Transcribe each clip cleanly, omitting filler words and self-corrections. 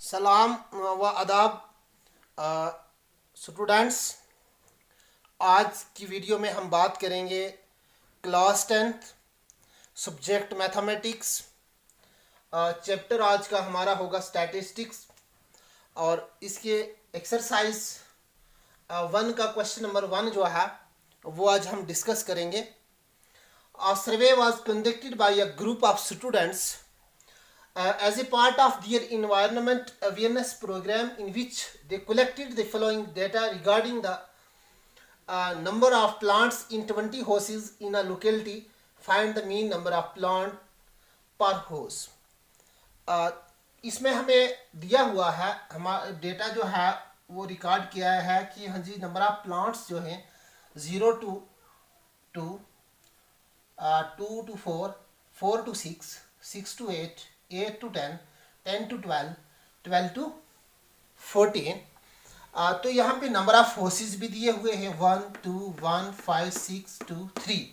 सलाम व आदाब स्टूडेंट्स। आज की वीडियो में हम बात करेंगे class 10th subject mathematics. Chapter आज का हमारा होगा स्टैटिस्टिक्स और इसके एक्सरसाइज 1 का क्वेश्चन नंबर 1 जो है वो आज हम डिस्कस करेंगे। A survey was conducted by a group of students as a part of their environment awareness program, in which they collected the following data regarding the number of plants in 20 houses in a locality. Find the mean number of plant per house. इसमें हमें दिया हुआ है, हमारा data जो है वो record किया है कि हाँ जी नंबर ऑफ प्लांट्स जो हैं 0 to 2, 2 to 4, 4 to 6, 6 to 8, 8 to 10, 10 to 12, 12 to 14। तो यहाँ पे नंबर ऑफ हाउसेस भी दिए हुए हैं 1, 2, 1, 5, 6, 2, 3।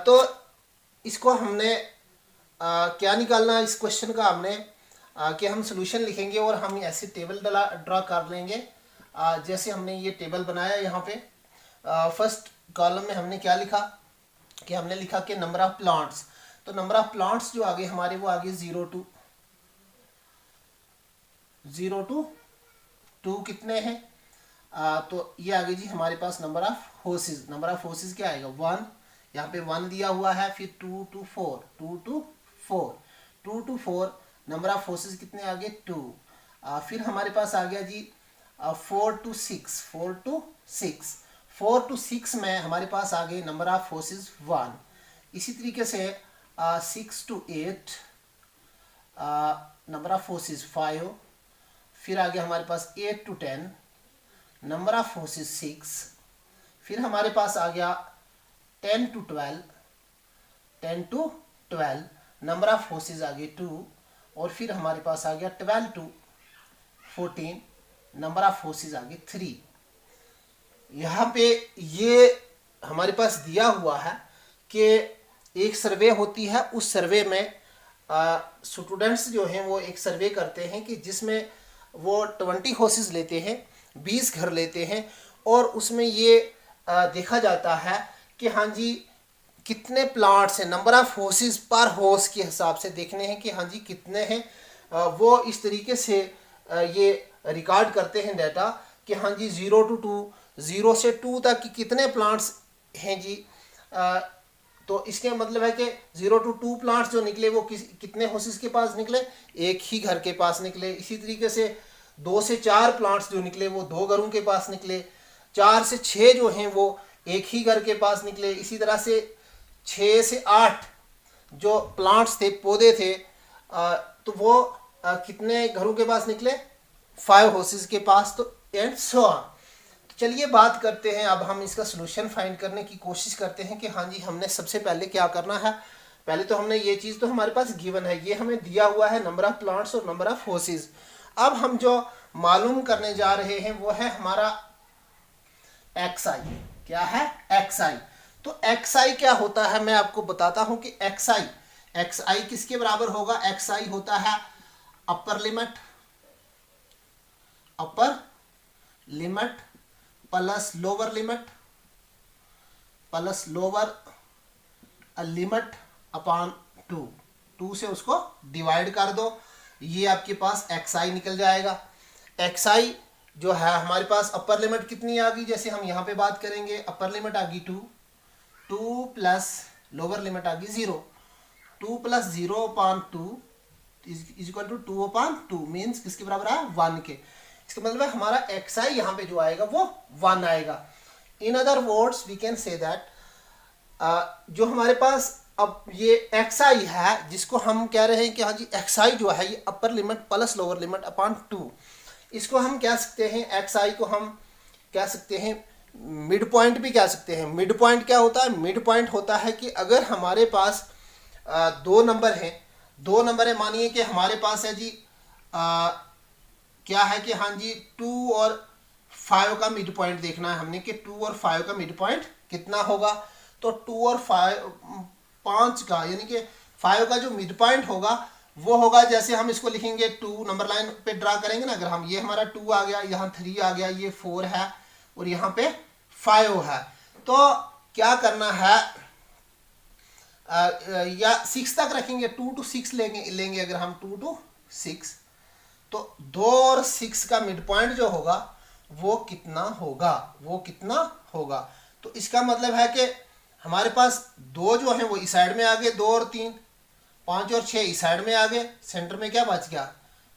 तो इसको हमने क्या निकालना इस क्वेश्चन का हमने कि हम सोल्यूशन लिखेंगे और हम ऐसे टेबल ड्रा कर लेंगे। जैसे हमने ये टेबल बनाया यहाँ पे फर्स्ट कॉलम में हमने क्या लिखा कि हमने लिखा कि नंबर ऑफ प्लांट्स। तो नंबर ऑफ प्लांट्स जो आगे हमारे वो आगे 0 to 2 कितने हैं। तो ये आगे जी हमारे पास number of houses, number of houses क्या आएगा 1, यहाँ पे 1 दिया हुआ है, फिर 2 to 4, 2 to 4, 2 to 4 number of houses कितने आगे 2। फिर हमारे पास आ गया जी 4 to 6, 4 to 6, 4 to 6 में हमारे पास आ गए नंबर ऑफ हाउसेस 1। इसी तरीके से 6 to 8 नंबर ऑफ हाउसेस 5। फिर आ गया हमारे पास 8 to 10 नंबर ऑफ हाउसेस 6। फिर हमारे पास आ गया 10 to 12, 10 to 12 number of houses आ गए 2। और फिर हमारे पास आ गया 12 to 14 नंबर ऑफ हाउसेस आ गए 3। यहाँ पे ये हमारे पास दिया हुआ है कि एक सर्वे होती है, उस सर्वे में स्टूडेंट्स जो हैं वो एक सर्वे करते हैं कि जिसमें वो 20 हाउसेस लेते हैं, 20 घर लेते हैं और उसमें ये देखा जाता है कि हाँ जी कितने प्लांट्स हैं, नंबर ऑफ हाउसेस पर हाउस के हिसाब से देखने हैं कि हाँ जी कितने हैं। वो इस तरीके से ये रिकॉर्ड करते हैं डाटा कि हाँ जी 0 to 2, 0 से 2 तक कि कितने प्लांट्स हैं जी। तो इसके मतलब है कि 0 to 2 प्लांट्स जो निकले वो कितने हाउसेस के पास निकले, एक ही घर के पास निकले। इसी तरीके से 2 से 4 प्लांट्स जो निकले वो 2 घरों के पास निकले। 4 से 6 जो हैं वो एक ही घर के पास निकले। इसी तरह से 6 से 8 जो प्लांट्स थे, पौधे थे, तो वो कितने घरों के पास निकले, 5 हाउसेस के पास। तो एंड सो ऑन। चलिए बात करते हैं, अब हम इसका सलूशन फाइंड करने की कोशिश करते हैं कि हाँ जी हमने सबसे पहले क्या करना है। पहले तो हमने ये चीज़ तो हमारे पास गिवन है, ये हमें दिया हुआ है नंबर ऑफ प्लांट्स और नंबर ऑफ हाउसेस। अब हम जो मालूम करने जा रहे हैं वो है हमारा एक्सआई। क्या है एक्सआई। तो एक्सआई क्या होता है मैं आपको बताता हूं कि एक्सआई किसके बराबर होगा। एक्सआई होता है upper limit plus lower limit upon 2 से उसको डिवाइड कर दो, ये आपके पास एक्सआई निकल जाएगा। एक्सआई जो है हमारे पास अपर लिमिट कितनी आ गई, जैसे हम यहाँ पे बात करेंगे अपर लिमिट आ गई 2 प्लस लोअर लिमिट आ गई 0। 2 plus 0 upon 2 is equal to 2 upon 2 means किसके बराबर है 1 के। इसका मतलब है हमारा एक्सआई यहाँ पे जो आएगा वो 1 आएगा। In other words we can say that जो हमारे पास अब ये एक्सआई है जिसको हम कह रहे हैं कि हाँ जी एक्सआई जो है ये upper limit plus lower limit upon 2। इसको हम कह सकते हैं, एक्सआई को हम कह सकते हैं मिड पॉइंट भी कह सकते हैं। मिड पॉइंट क्या होता है, मिड पॉइंट होता है कि अगर हमारे पास 2 नंबर हैं, 2 नंबर है, मानिए कि हमारे पास है जी क्या है कि हाँ जी 2 और 5 का मिड पॉइंट देखना है हमने कि 2 और 5 का मिड पॉइंट कितना होगा। तो 2 और 5 का यानी कि 5 का जो मिड पॉइंट होगा वो होगा जैसे हम इसको लिखेंगे 2 नंबर लाइन पे ड्रा करेंगे ना, अगर हम ये हमारा 2 आ गया, यहाँ 3 आ गया, ये 4 है और यहाँ पे 5 है, तो क्या करना है, या 6 तक रखेंगे, 2 to 6 लेंगे अगर हम 2 to 6, तो 2 और 6 का मिड पॉइंट जो होगा वो कितना होगा। तो इसका मतलब है कि हमारे पास 2 जो है वो इस साइड में आ गए, 2 और 3, 5 और 6 इस साइड में आ गए, सेंटर में क्या बच गया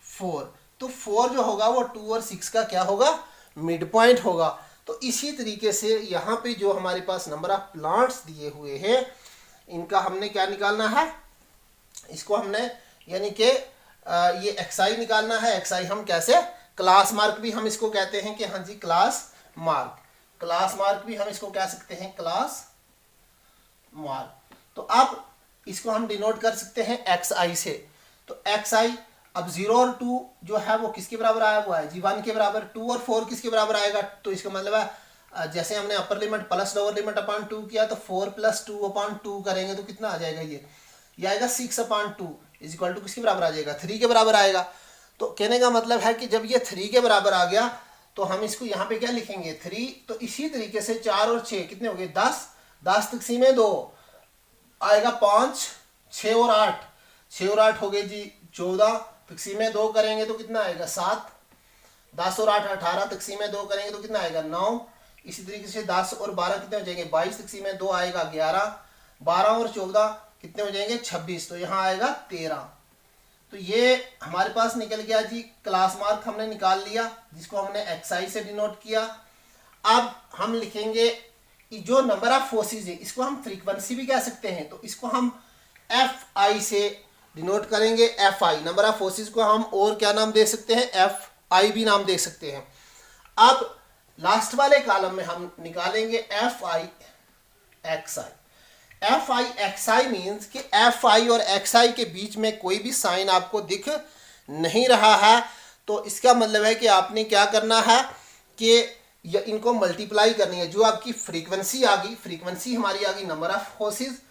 4, तो 4 जो होगा वो 2 और 6 का क्या होगा, मिड पॉइंट होगा। तो इसी तरीके से यहाँ पे जो हमारे पास नंबर ऑफ प्लांट्स दिए हुए हैं इनका हमने क्या निकालना है, इसको हमने यानी कि ये xi निकालना है। xi हम कैसे, क्लास मार्क भी हम इसको कहते हैं कि हाँ जी क्लास मार्क भी हम इसको कह सकते हैं क्लास मार्क। तो अब इसको हम डिनोट कर सकते हैं xi से। तो xi अब 0 और 2 जो है वो किसके बराबर आया हुआ है जी 1 के बराबर, 2 और 4 किसके बराबर आएगा, तो इसका मतलब है जैसे हमने upper limit plus lower limit upon 2 किया तो 4 + 2 अपॉन 2 करेंगे तो कितना आ जाएगा, ये आएगा 6 अपॉन 2 इज इक्वल टू किसके बराबर आ जाएगा, 3 के बराबर आएगा। तो कहने का मतलब है कि जब ये 3 के बराबर आ गया तो हम इसको यहाँ पे क्या लिखेंगे 3। तो इसी तरीके से 4 और 6 कितने हो गए 10, 10 तक़सीम 2 आएगा 5, 6 और 8, 6 और 8 हो गए जी 14, तक़सीम 2 करेंगे तो कितना आएगा 7, 10 और 8 18, तक़सीम 2 करेंगे तो कितना आएगा 9। इसी तरीके से 10 और 12 कितने हो जाएंगे 22, तक़सीम 2 आएगा 11, 12 और 14 कितने हो जाएंगे 26, तो यहाँ आएगा 13। तो ये हमारे पास निकल गया जी क्लास मार्क हमने निकाल लिया जिसको हमने xi से डिनोट किया। अब हम लिखेंगे जो नंबर ऑफ फोर्सेस है इसको हम फ्रीक्वेंसी भी कह सकते हैं, तो इसको हम fi से डिनोट करेंगे। fi नंबर ऑफ फोर्सेस को हम और क्या नाम दे सकते हैं, fi भी नाम दे सकते हैं। अब लास्ट वाले कॉलम में हम निकालेंगे fi xi मीन्स कि fi और xi के बीच में कोई भी साइन आपको दिख नहीं रहा है, तो इसका मतलब है कि आपने क्या करना है कि इनको मल्टीप्लाई करनी है। जो आपकी फ्रीक्वेंसी आ गई, फ्रीक्वेंसी हमारी आ गई number of forces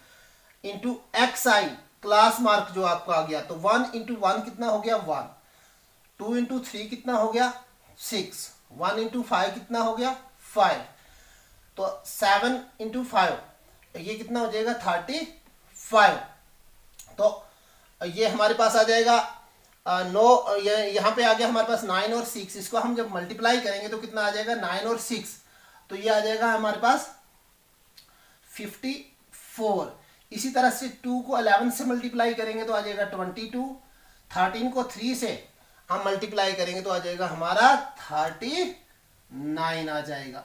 into xi class mark जो आपका आ गया, तो 1 इंटू 1 कितना हो गया 1, 2 इंटू 3 कितना हो गया 6, 1 इंटू 5 कितना हो गया 5, तो 7 इंटू 5 ये कितना हो जाएगा 35। तो ये हमारे पास आ जाएगा 9, यहाँ पे आ गया हमारे पास 9 और 6, इसको हम जब मल्टीप्लाई करेंगे तो कितना आ जाएगा 9 और 6, तो ये आ जाएगा हमारे पास 54। इसी तरह से 2 को 11 से मल्टीप्लाई करेंगे तो आ जाएगा 22, 13 को 3 से हम मल्टीप्लाई करेंगे तो आ जाएगा हमारा 39 आ जाएगा,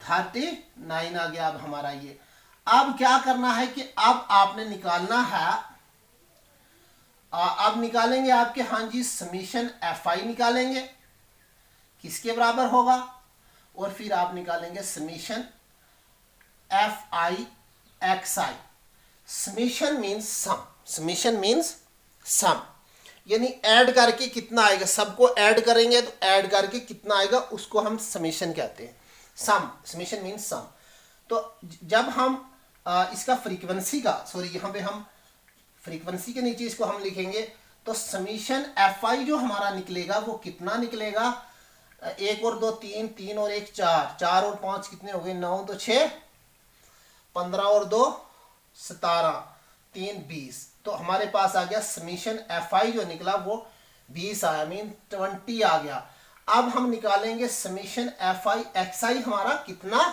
39 आ गया अब हमारा ये। अब क्या करना है कि अब आपने निकालना है, अब निकालेंगे आपके हाँ जी समीशन fi निकालेंगे किसके बराबर होगा, और फिर आप निकालेंगे summation fi xi। Summation means sum, summation means sum यानी ऐड करके कितना आएगा, सबको ऐड करेंगे तो ऐड करके कितना आएगा उसको हम समीशन कहते हैं। सम, समीशन मीन्स सम। तो जब हम इसका फ्रीक्वेंसी का, सॉरी यहाँ पे हम फ्रीक्वेंसी के नीचे इसको हम लिखेंगे तो समीशन fi जो हमारा निकलेगा वो कितना निकलेगा, 1 और 2 3, 3 और 1 4, 4 और 5 कितने हो गए 9, तो 6, 15 और 2 17, 3 20, तो हमारे पास आ गया समीशन fi जो निकला वो 20 आया, मीन 20 आ गया। अब हम निकालेंगे समीशन fi xi हमारा कितना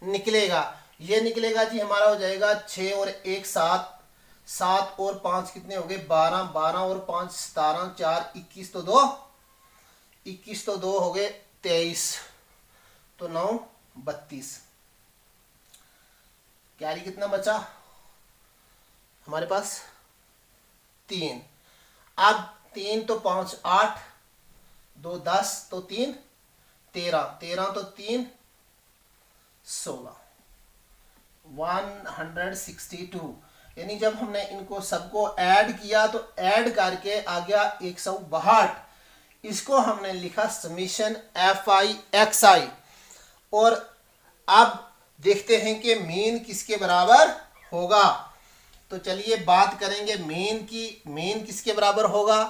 निकलेगा, ये निकलेगा जी हमारा हो जाएगा 6 और 1 7, 7 और 5 कितने हो गए 12, 12 और 5 17, 4 21, तो 2 21, तो 2 हो गए 23, तो 9 32। कैरी कितना बचा हमारे पास 3। अब 3 तो 5 8, 2 10, तो 3 13, 13 तो 3 16, 162। यानी जब हमने इनको सबको ऐड किया तो ऐड करके आ गया 162, इसको हमने लिखा समीशन fi xi। और अब देखते हैं कि मीन किसके बराबर होगा, तो चलिए बात करेंगे मीन की। मीन किसके बराबर होगा?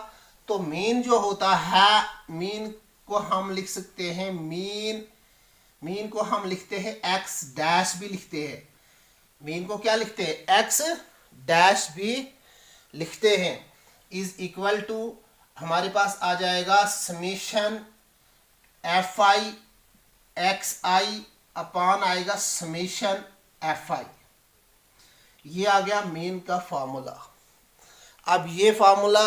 तो मीन जो होता है, मीन को हम लिख सकते हैं, मीन को हम लिखते हैं एक्स डैश भी लिखते हैं। मीन को क्या लिखते हैं? एक्स डैश भी लिखते हैं। इज इक्वल टू हमारे पास आ जाएगा समीशन एफ आई एक्स आई अपान आएगा समीशन एफ आई। ये आ गया मीन का फार्मूला। अब ये फार्मूला,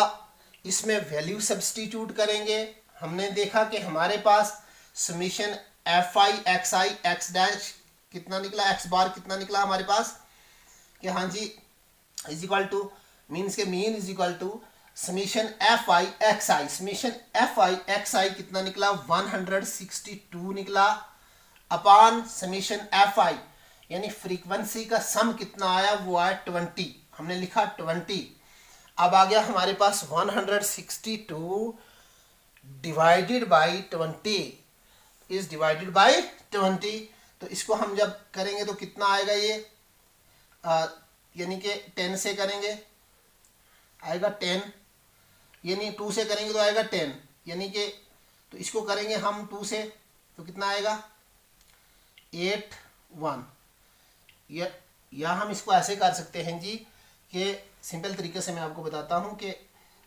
इसमें वैल्यू सब्स्टिट्यूट करेंगे। हमने देखा कि हमारे पास summation f i x dash कितना निकला, एक्स बार कितना निकला हमारे पास, कि हाँ जी इज इक्वल टू मीन्स के mean is equal to summation f i x i. Summation f i x i कितना निकला? 162 निकला अपान समीशन एफ आई, यानी फ्रीक्वेंसी का सम कितना आया? वो आया 20। हमने लिखा 20। अब आ गया हमारे पास 162 divided by 20 is divided by 20। तो इसको हम जब करेंगे तो कितना आएगा? ये यानी कि 10 से करेंगे आएगा 10, यानी 2 से करेंगे तो आएगा 10, यानी कि तो इसको करेंगे हम 2 से तो कितना आएगा? 8 1। या हम इसको ऐसे कर सकते हैं जी कि सिंपल तरीके से मैं आपको बताता हूं कि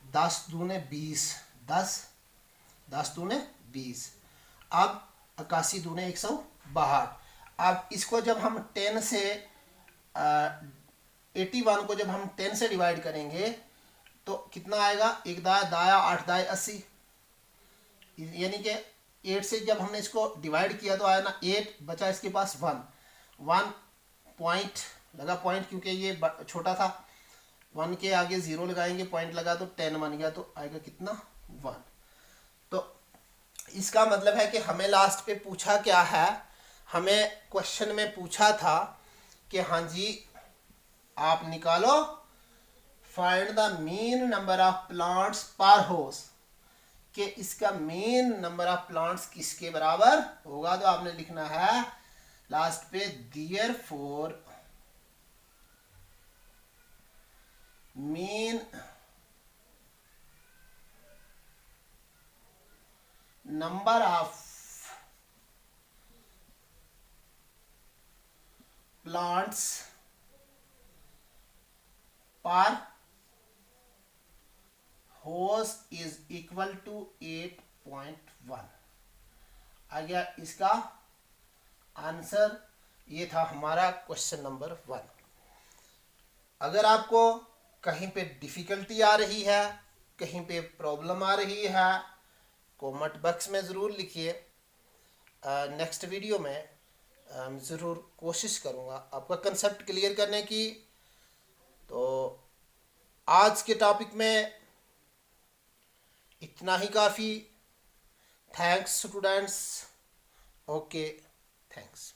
10 दूने 20, 10 दूने 20, अब 81 दूने 162। अब इसको जब हम 10 से 81 को जब हम 10 से डिवाइड करेंगे तो कितना आएगा? 1 दाया 8 दाए 80, यानी कि 8 से जब हमने इसको डिवाइड किया तो आया ना 8, बचा इसके पास 1 पॉइंट लगा, पॉइंट क्योंकि ये छोटा था, 1 के आगे 0 लगाएंगे, पॉइंट लगा तो 10 बन गया, तो आएगा कितना? 1। तो इसका मतलब है कि हमें लास्ट पे पूछा क्या है? हमें क्वेश्चन में पूछा था कि हाँ जी आप निकालो find the mean number of plants पर हाउस, कि इसका मीन नंबर ऑफ प्लांट्स किसके बराबर होगा? तो आपने लिखना है लास्ट पे therefore mean number of plants पर हाउस इज इक्वल टू 8.1। आ गया इसका आंसर। ये था हमारा क्वेश्चन नंबर 1। अगर आपको कहीं पे डिफिकल्टी आ रही है, कहीं पे प्रॉब्लम आ रही है, कमेंट बॉक्स में ज़रूर लिखिए। नेक्स्ट वीडियो में ज़रूर कोशिश करूँगा आपका कंसेप्ट क्लियर करने की। तो आज के टॉपिक में इतना ही काफ़ी। Thanks students. Okay, thanks.